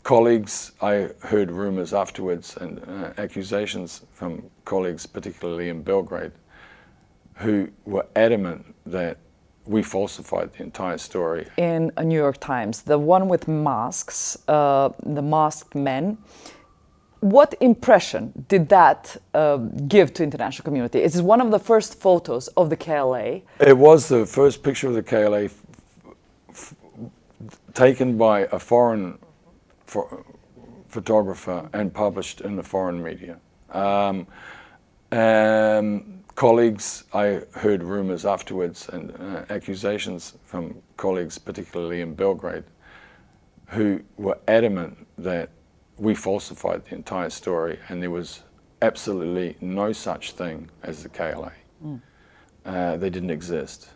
colleagues, I heard rumors afterwards and accusations from colleagues, particularly in Belgrade, who were adamant that we falsified the entire story. In a New York Times, the one with masks, the masked men, what impression did that give to international community? It's one of the first photos of the KLA. It was the first picture of the KLA taken by a foreign photographer and published in the foreign media. Colleagues, I heard rumors afterwards and accusations from colleagues, particularly in Belgrade, who were adamant that we falsified the entire story and there was absolutely no such thing as the KLA. They didn't exist.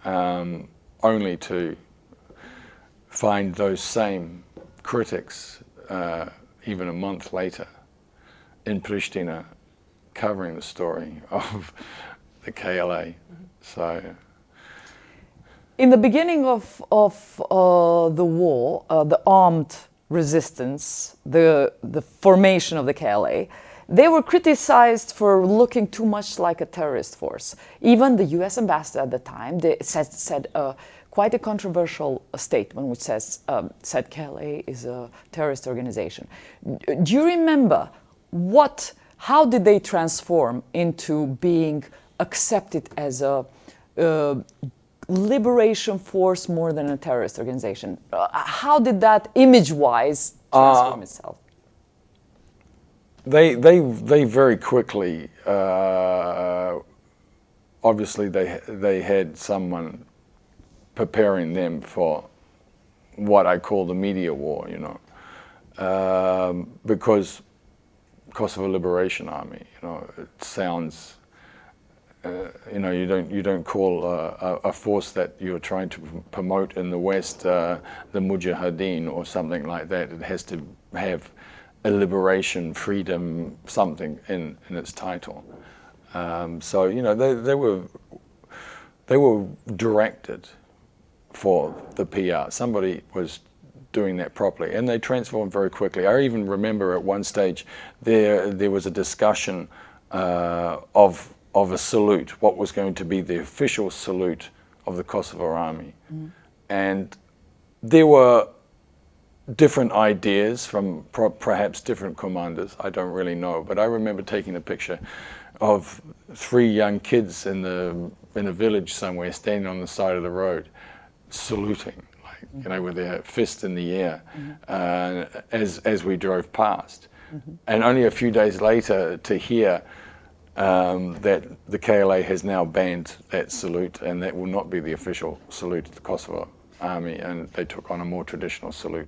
Only to find those same critics, even a month later, in Pristina, covering the story of the KLA. So, in the beginning of the war, the armed resistance, the formation of the KLA, they were criticized for looking too much like a terrorist force. Even the U.S. ambassador at the time said quite a controversial statement, which said KLA is a terrorist organization. Do you remember how did they transform into being accepted as a liberation force more than a terrorist organization? How did that image-wise transform itself? They very quickly, obviously they had someone preparing them for what I call the media war, you know, because Kosovo Liberation Army, you know, it sounds, you know, you don't call a force that you're trying to promote in the West the Mujahideen or something like that. It has to have a liberation, freedom, something in its title. So you know, they were directed for the PR. Somebody was doing that properly, and they transformed very quickly. I even remember at one stage there was a discussion of a salute, what was going to be the official salute of the Kosovo Army. And there were different ideas from perhaps different commanders, I don't really know, but I remember taking a picture of 3 young kids in a village somewhere standing on the side of the road saluting, like, you know, with their fist in the air as we drove past. And only a few days later to hear that the KLA has now banned that salute, and that will not be the official salute of the Kosovo Army, and they took on a more traditional salute.